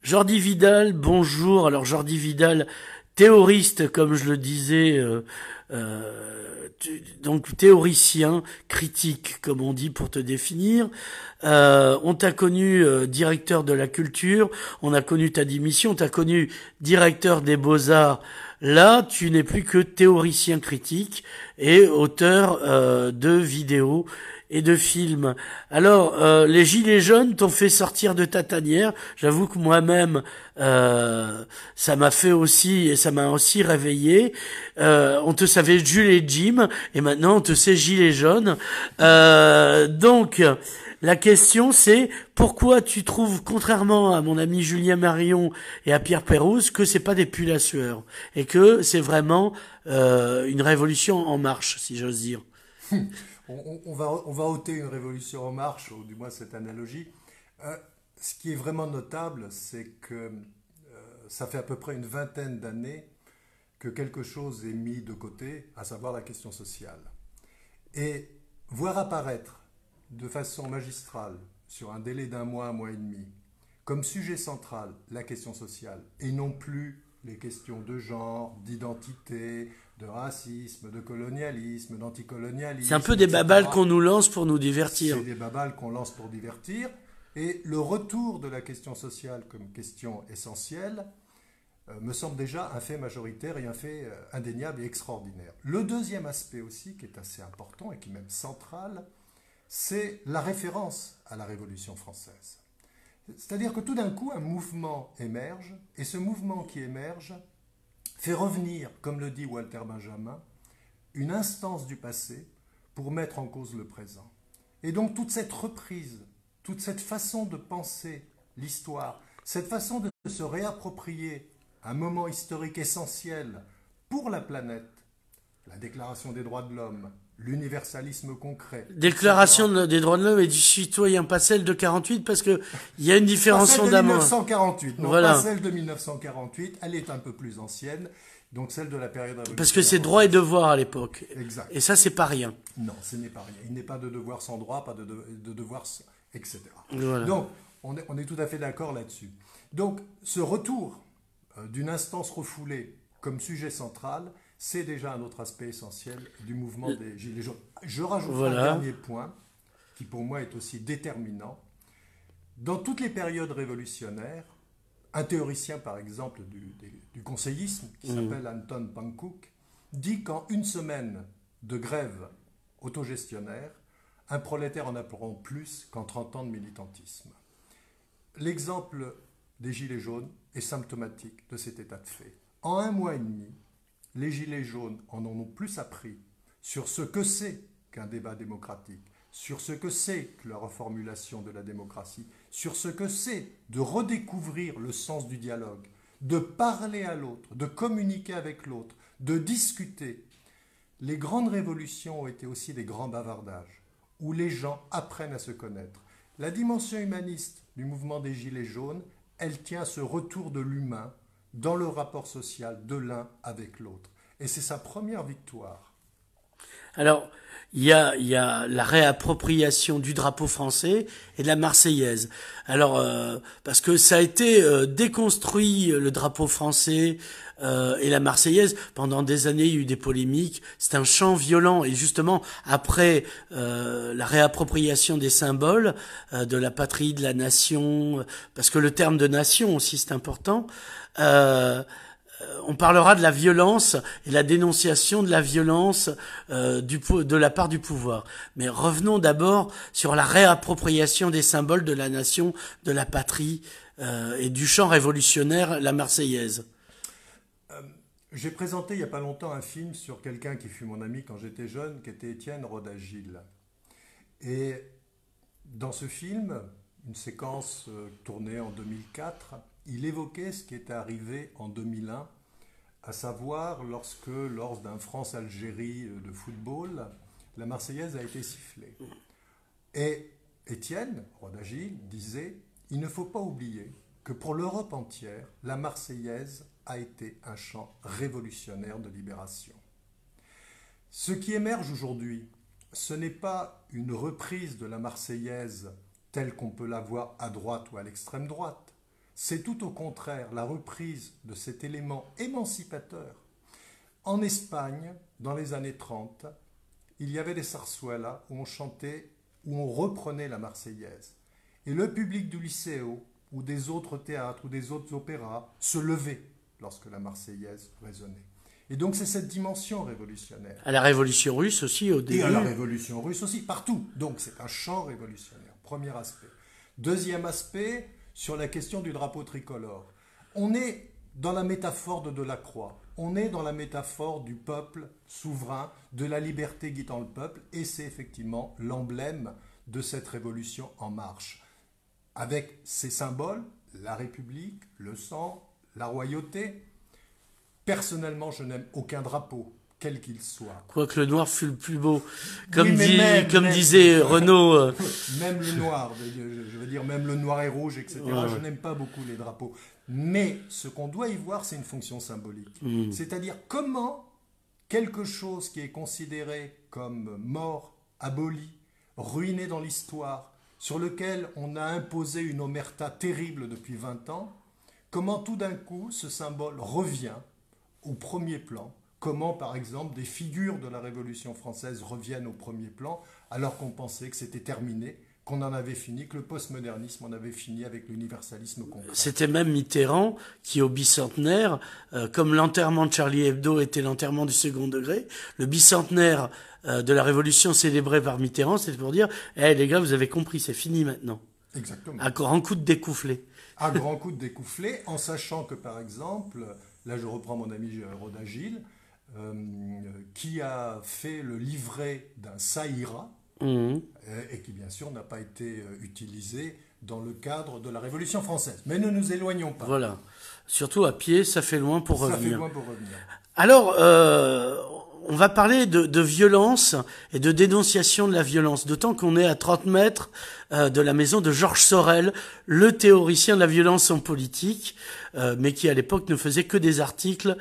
Jordi Vidal, bonjour. Alors Jordi Vidal, théoriste, comme je le disais, donc théoricien, critique, comme on dit pour te définir. On t'a connu directeur de la culture, on a connu ta démission, on t'a connu directeur des Beaux-Arts. Là, tu n'es plus que théoricien critique et auteur de vidéos et de films. Alors, les gilets jaunes t'ont fait sortir de ta tanière. J'avoue que moi-même, ça m'a fait aussi, et ça m'a aussi réveillé. On te savait Jules et Jim, et maintenant on te sait gilets jaunes. Donc, la question c'est pourquoi tu trouves, contrairement à mon ami Julien Marion et à Pierre Pérouse, que c'est pas des pulls à sueur et que c'est vraiment une révolution en marche, si j'ose dire. On va ôter une révolution en marche, ou du moins cette analogie. Ce qui est vraiment notable, c'est que ça fait à peu près une vingtaine d'années que quelque chose est mis de côté, à savoir la question sociale. Et voir apparaître de façon magistrale, sur un délai d'un mois et demi, comme sujet central la question sociale, et non plus les questions de genre, d'identité, de racisme, de colonialisme, C'est un d'anticolonialisme, peu des babales etc. qu'on nous lance pour nous divertir. C'est des babales qu'on lance pour divertir. Et le retour de la question sociale comme question essentielle me semble déjà un fait majoritaire et un fait indéniable et extraordinaire. Le deuxième aspect aussi, qui est assez important et qui est même central, c'est la référence à la Révolution française. C'est-à-dire que tout d'un coup, un mouvement émerge, et ce mouvement qui émerge fait revenir, comme le dit Walter Benjamin, une instance du passé pour mettre en cause le présent. Et donc toute cette reprise, toute cette façon de penser l'histoire, cette façon de se réapproprier un moment historique essentiel pour la planète, la Déclaration des droits de l'homme, l'universalisme concret, etc. Déclaration des droits de l'homme et du citoyen, pas celle de 48, parce que il y a une Pas différence celle de fondamentale. 1948, non, pas Voilà. celle de 1948, elle est un peu plus ancienne, donc celle de la période Parce que révolutionnaire c'est droit et française. devoir à l'époque. Exact. Et ça, c'est pas rien. Non, ce n'est pas rien. Il n'est pas de devoir sans droit, pas de devoir, etc. Voilà. Donc, on est tout à fait d'accord là-dessus. Donc, ce retour d'une instance refoulée comme sujet central, c'est déjà un autre aspect essentiel du mouvement des Gilets jaunes. Je rajouterai un Voilà. dernier point, qui pour moi est aussi déterminant. Dans toutes les périodes révolutionnaires, un théoricien, par exemple, du conseillisme, qui s'appelle Anton Pankouk, dit qu'en une semaine de grève autogestionnaire, un prolétaire en apprend plus qu'en 30 ans de militantisme. L'exemple des Gilets jaunes est symptomatique de cet état de fait. En un mois et demi, les Gilets jaunes en ont plus appris sur ce que c'est qu'un débat démocratique, sur ce que c'est que la reformulation de la démocratie, sur ce que c'est de redécouvrir le sens du dialogue, de parler à l'autre, de communiquer avec l'autre, de discuter. Les grandes révolutions ont été aussi des grands bavardages, où les gens apprennent à se connaître. La dimension humaniste du mouvement des Gilets jaunes, elle tient à ce retour de l'humain dans le rapport social de l'un avec l'autre. Et c'est sa première victoire. Alors, il y a la réappropriation du drapeau français et de la Marseillaise. Alors, parce que ça a été déconstruit, le drapeau français et la Marseillaise. Pendant des années, il y a eu des polémiques. C'est un chant violent. Et justement, après la réappropriation des symboles de la patrie, de la nation, parce que le terme de nation aussi, c'est important, on parlera de la violence et la dénonciation de la violence de la part du pouvoir. Mais revenons d'abord sur la réappropriation des symboles de la nation, de la patrie et du chant révolutionnaire, la Marseillaise. J'ai présenté il n'y a pas longtemps un film sur quelqu'un qui fut mon ami quand j'étais jeune, qui était Étienne Roda-Gil. Et dans ce film, une séquence tournée en 2004, il évoquait ce qui était arrivé en 2001, à savoir lorsque, lors d'un France-Algérie de football, la Marseillaise a été sifflée. Et Étienne Roda-Gil disait, il ne faut pas oublier que pour l'Europe entière, la Marseillaise a été un chant révolutionnaire de libération. Ce qui émerge aujourd'hui, ce n'est pas une reprise de la Marseillaise telle qu'on peut la voir à droite ou à l'extrême droite. c'est tout au contraire la reprise de cet élément émancipateur. En Espagne, dans les années 30, il y avait des zarzuelas où on chantait, où on reprenait la Marseillaise. Et le public du Liceo, ou des autres théâtres, ou des autres opéras, se levait lorsque la Marseillaise résonnait. Et donc c'est cette dimension révolutionnaire. À la Révolution russe aussi, au début. Et à la Révolution russe aussi, partout. Donc c'est un chant révolutionnaire, premier aspect. Deuxième aspect, sur la question du drapeau tricolore. On est dans la métaphore de Delacroix. On est dans la métaphore du peuple souverain, de la liberté guidant le peuple, et c'est effectivement l'emblème de cette révolution en marche. Avec ses symboles, la République, le sang, la royauté. Personnellement, je n'aime aucun drapeau, quel qu'il soit. Quoique le noir fut le plus beau. Comme, Oui, comme disait Renaud. Même le noir, je veux dire, même le noir et rouge, etc. Ouais. Je n'aime pas beaucoup les drapeaux. Mais ce qu'on doit y voir, c'est une fonction symbolique. C'est-à-dire comment quelque chose qui est considéré comme mort, aboli, ruiné dans l'histoire, sur lequel on a imposé une omerta terrible depuis 20 ans, comment tout d'un coup ce symbole revient au premier plan. Comment, par exemple, des figures de la Révolution française reviennent au premier plan, alors qu'on pensait que c'était terminé, qu'on en avait fini, que le postmodernisme en avait fini avec l'universalisme concret. C'était même Mitterrand qui, au bicentenaire, comme l'enterrement de Charlie Hebdo était l'enterrement du second degré, le bicentenaire de la Révolution célébré par Mitterrand, c'était pour dire « Eh les gars, vous avez compris, c'est fini maintenant ». Exactement. À grand coup de découflé. À grand coup de découflé, en sachant que, par exemple, là je reprends mon ami Roda Gilles, qui a fait le livret d'un Saïra, et qui bien sûr n'a pas été utilisé dans le cadre de la Révolution française. Mais ne nous éloignons pas. Voilà. Surtout à pied, ça fait loin pour revenir. Ça fait loin pour revenir. Alors, on va parler de violence et de dénonciation de la violence, d'autant qu'on est à 30 mètres de la maison de Georges Sorel, le théoricien de la violence en politique, mais qui à l'époque ne faisait que des articles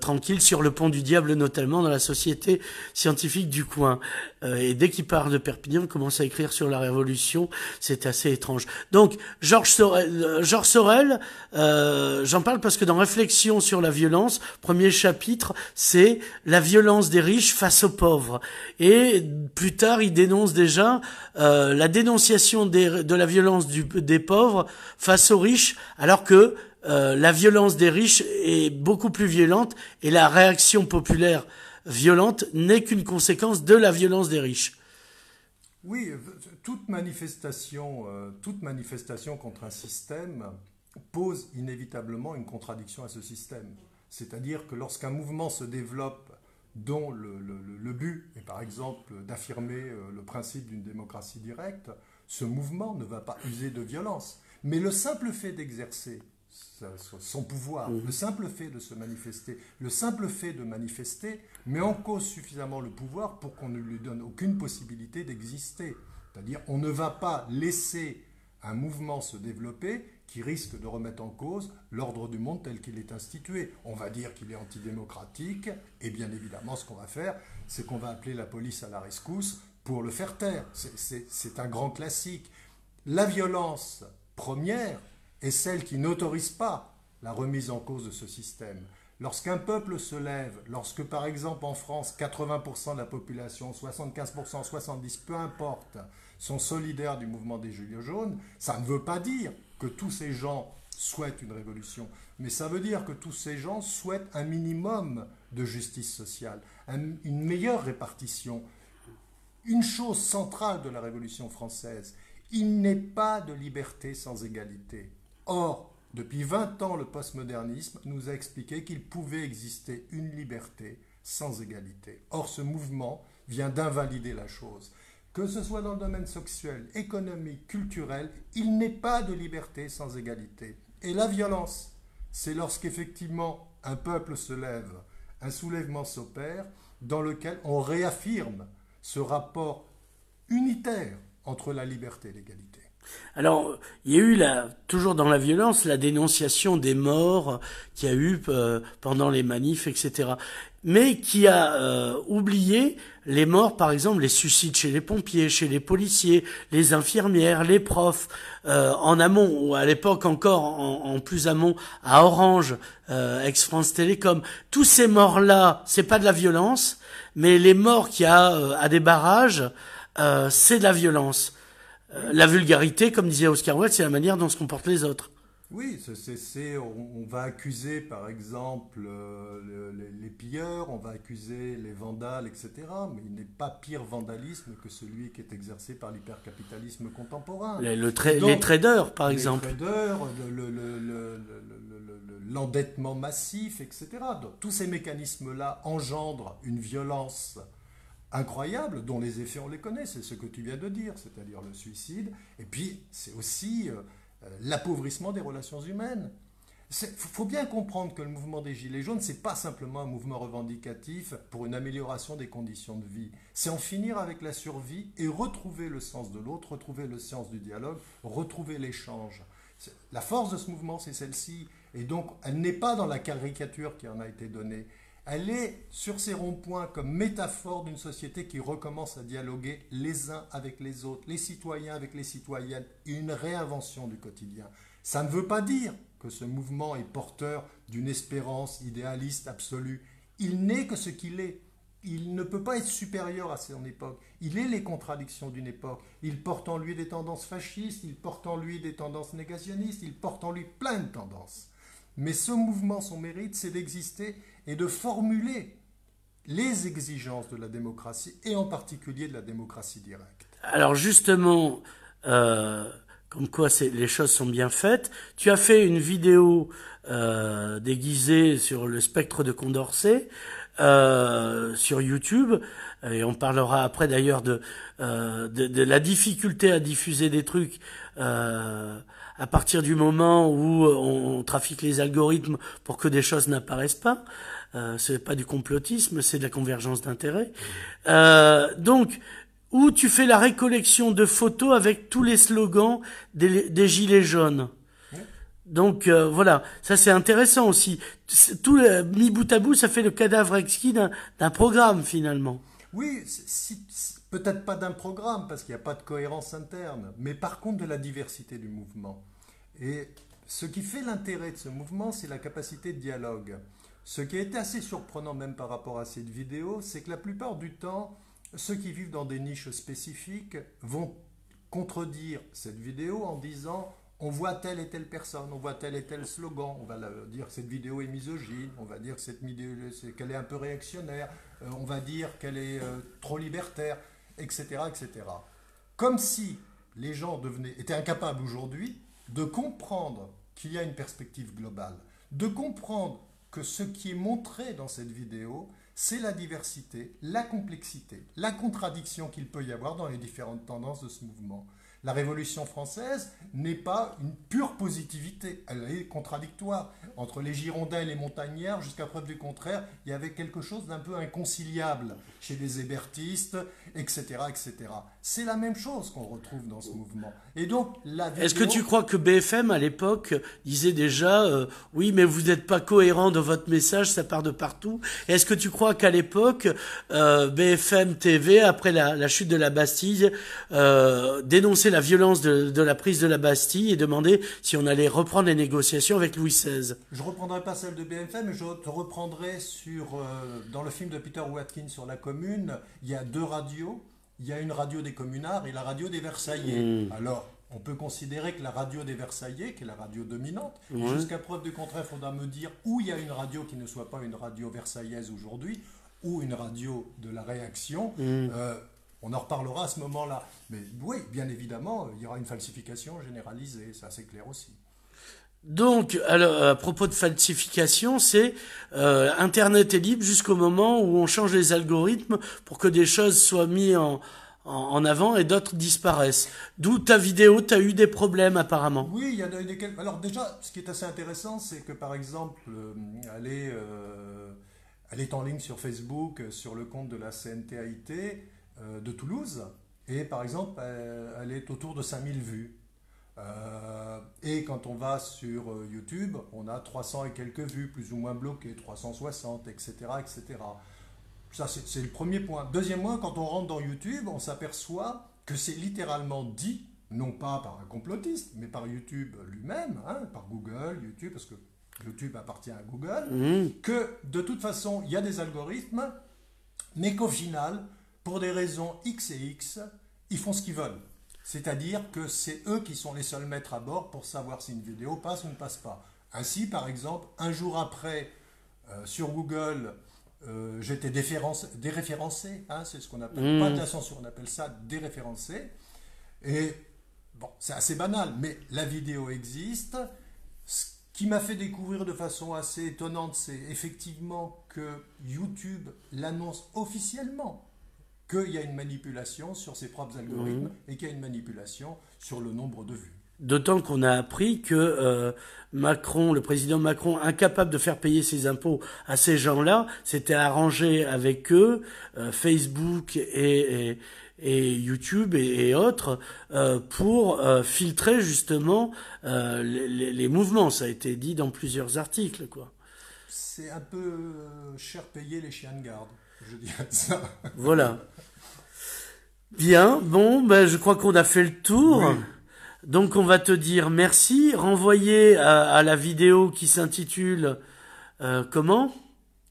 tranquilles sur le pont du diable, notamment dans la Société scientifique du coin. Et dès qu'il part de Perpignan, il commence à écrire sur la Révolution, c'est assez étrange. Donc, Georges Sorel, j'en parle parce que dans Réflexions sur la violence, premier chapitre, c'est la violence des riches face aux pauvres. Et plus tard, il dénonce déjà la dénonciation de la violence des pauvres face aux riches, alors que la violence des riches est beaucoup plus violente et la réaction populaire violente n'est qu'une conséquence de la violence des riches. Oui, toute manifestation contre un système pose inévitablement une contradiction à ce système. C'est-à-dire que lorsqu'un mouvement se développe dont le but est par exemple d'affirmer le principe d'une démocratie directe, ce mouvement ne va pas user de violence. Mais le simple fait d'exercer son pouvoir, le simple fait de se manifester, le simple fait de manifester met en cause suffisamment le pouvoir pour qu'on ne lui donne aucune possibilité d'exister. C'est-à-dire on ne va pas laisser un mouvement se développer qui risque de remettre en cause l'ordre du monde tel qu'il est institué. On va dire qu'il est antidémocratique, et bien évidemment ce qu'on va faire, c'est qu'on va appeler la police à la rescousse pour le faire taire. C'est un grand classique. La violence première est celle qui n'autorise pas la remise en cause de ce système. Lorsqu'un peuple se lève, lorsque par exemple en France 80% de la population, 75%, 70%, peu importe, sont solidaires du mouvement des Gilets jaunes, ça ne veut pas dire que tous ces gens souhaitent une révolution, mais ça veut dire que tous ces gens souhaitent un minimum de justice sociale, une meilleure répartition. Une chose centrale de la Révolution française, il n'est pas de liberté sans égalité. Or, depuis 20 ans, le postmodernisme nous a expliqué qu'il pouvait exister une liberté sans égalité. Or, ce mouvement vient d'invalider la chose. Que ce soit dans le domaine sexuel, économique, culturel, il n'est pas de liberté sans égalité. Et la violence, c'est lorsqu'effectivement un peuple se lève, un soulèvement s'opère, dans lequel on réaffirme ce rapport unitaire entre la liberté et l'égalité. Alors, il y a eu toujours dans la violence la dénonciation des morts qu'il y a eu pendant les manifs, etc. mais qui a oublié les morts, par exemple, les suicides chez les pompiers, chez les policiers, les infirmières, les profs, en amont, ou à l'époque encore en plus amont, à Orange, ex-France Télécom. Tous ces morts-là, c'est pas de la violence, mais les morts qu'il y a à des barrages, c'est de la violence. La vulgarité, comme disait Oscar Wilde, c'est la manière dont se comportent les autres. Oui, on va accuser par exemple les pilleurs, on va accuser les vandales, etc. Mais il n'est pas pire vandalisme que celui qui est exercé par l'hypercapitalisme contemporain. Les traders, par exemple. Les traders, l'endettement massif, etc. Donc, tous ces mécanismes-là engendrent une violence incroyable, dont les effets on les connaît, c'est ce que tu viens de dire, c'est-à-dire le suicide, et puis c'est aussi l'appauvrissement des relations humaines. Il faut bien comprendre que le mouvement des Gilets jaunes, c'est pas simplement un mouvement revendicatif pour une amélioration des conditions de vie, c'est en finir avec la survie et retrouver le sens de l'autre, retrouver le sens du dialogue, retrouver l'échange. La force de ce mouvement, c'est celle-ci, et donc elle n'est pas dans la caricature qui en a été donnée. Elle est sur ces ronds-points comme métaphore d'une société qui recommence à dialoguer les uns avec les autres, les citoyens avec les citoyennes, une réinvention du quotidien. Ça ne veut pas dire que ce mouvement est porteur d'une espérance idéaliste absolue. Il n'est que ce qu'il est. Il ne peut pas être supérieur à son époque. Il est les contradictions d'une époque. Il porte en lui des tendances fascistes, il porte en lui des tendances négationnistes, il porte en lui plein de tendances. Mais ce mouvement, son mérite, c'est d'exister et de formuler les exigences de la démocratie, et en particulier de la démocratie directe. Alors justement, comme quoi les choses sont bien faites, tu as fait une vidéo déguisée sur le spectre de Condorcet sur YouTube, et on parlera après d'ailleurs de la difficulté à diffuser des trucs à partir du moment où on trafique les algorithmes pour que des choses n'apparaissent pas. C'est pas du complotisme, c'est de la convergence d'intérêts. Donc, où tu fais la récollection de photos avec tous les slogans des Gilets jaunes. Donc voilà, ça c'est intéressant aussi. Tout mis bout à bout, ça fait le cadavre exquis d'un programme finalement. Oui, peut-être pas d'un programme parce qu'il n'y a pas de cohérence interne, mais par contre de la diversité du mouvement. Et ce qui fait l'intérêt de ce mouvement, c'est la capacité de dialogue. Ce qui a été assez surprenant même par rapport à cette vidéo, c'est que la plupart du temps, ceux qui vivent dans des niches spécifiques vont contredire cette vidéo en disant on voit telle et telle personne, on voit tel et tel slogan, on va dire que cette vidéo est misogyne, on va dire qu'elle est un peu réactionnaire, on va dire qu'elle est trop libertaire, etc., etc. Comme si les gens étaient incapables aujourd'hui de comprendre qu'il y a une perspective globale, de comprendre que ce qui est montré dans cette vidéo, c'est la diversité, la complexité, la contradiction qu'il peut y avoir dans les différentes tendances de ce mouvement. La Révolution française n'est pas une pure positivité, elle est contradictoire. Entre les Girondins et les montagnards, jusqu'à preuve du contraire, il y avait quelque chose d'un peu inconciliable chez les hébertistes, etc., etc. C'est la même chose qu'on retrouve dans ce mouvement. Et donc, la vidéo... Est-ce que tu crois que BFM, à l'époque, disait déjà oui, mais vous n'êtes pas cohérent dans votre message, ça part de partout. Est-ce que tu crois qu'à l'époque, BFM TV, après la chute de la Bastille, dénonçait la violence de la prise de la Bastille et demandait si on allait reprendre les négociations avec Louis XVI? Je ne reprendrai pas celle de BFM, mais je te reprendrai dans le film de Peter Watkins sur la Commune, il y a deux radios. Il y a une radio des communards et la radio des Versaillais. Alors, on peut considérer que la radio des Versaillais, qui est la radio dominante, jusqu'à preuve du contraire, il faudra me dire où il y a une radio qui ne soit pas une radio versaillaise aujourd'hui, ou une radio de la réaction. On en reparlera à ce moment-là. Mais oui, bien évidemment, il y aura une falsification généralisée, ça c'est clair aussi. Donc, alors, à propos de falsification, c'est Internet est libre jusqu'au moment où on change les algorithmes pour que des choses soient mises en avant et d'autres disparaissent. D'où ta vidéo, tu as eu des problèmes apparemment. Oui, il y en a eu des... Alors déjà, ce qui est assez intéressant, c'est que par exemple, elle est en ligne sur Facebook, sur le compte de la CNTAIT de Toulouse, et par exemple, elle est autour de 5000 vues. Et quand on va sur YouTube, on a 300 et quelques vues, plus ou moins bloquées, 360, etc., etc. Ça, c'est le premier point. Deuxième point, quand on rentre dans YouTube, on s'aperçoit que c'est littéralement dit, non pas par un complotiste, mais par YouTube lui-même, hein, par Google, YouTube, parce que YouTube appartient à Google, que de toute façon, il y a des algorithmes, mais qu'au final, pour des raisons X et X, ils font ce qu'ils veulent. C'est-à-dire que c'est eux qui sont les seuls maîtres à bord pour savoir si une vidéo passe ou ne passe pas. Ainsi, par exemple, un jour après, sur Google, j'étais déréférencé, hein, c'est ce qu'on appelle, pas de la censure, on appelle ça déréférencé. Et bon, c'est assez banal, mais la vidéo existe. Ce qui m'a fait découvrir de façon assez étonnante, c'est effectivement que YouTube l'annonce officiellement qu'il y a une manipulation sur ses propres algorithmes et qu'il y a une manipulation sur le nombre de vues. D'autant qu'on a appris que Macron, le président Macron, incapable de faire payer ses impôts à ces gens-là, s'était arrangé avec eux, Facebook et YouTube et autres, pour filtrer justement les mouvements. Ça a été dit dans plusieurs articles, quoi. C'est un peu cher payé les chiens de garde, je dirais ça. Voilà. Bien, bon, ben je crois qu'on a fait le tour. Oui. Donc on va te dire merci, renvoyer à la vidéo qui s'intitule comment ?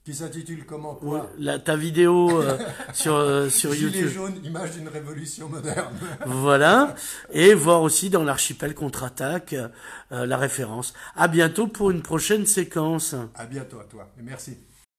Qui s'intitule comment quoi ? Ta vidéo sur YouTube. Gilet jaune, image d'une révolution moderne. Voilà, et voir aussi dans l'archipel contre-attaque la référence. À bientôt pour une prochaine séquence. À bientôt à toi, et merci.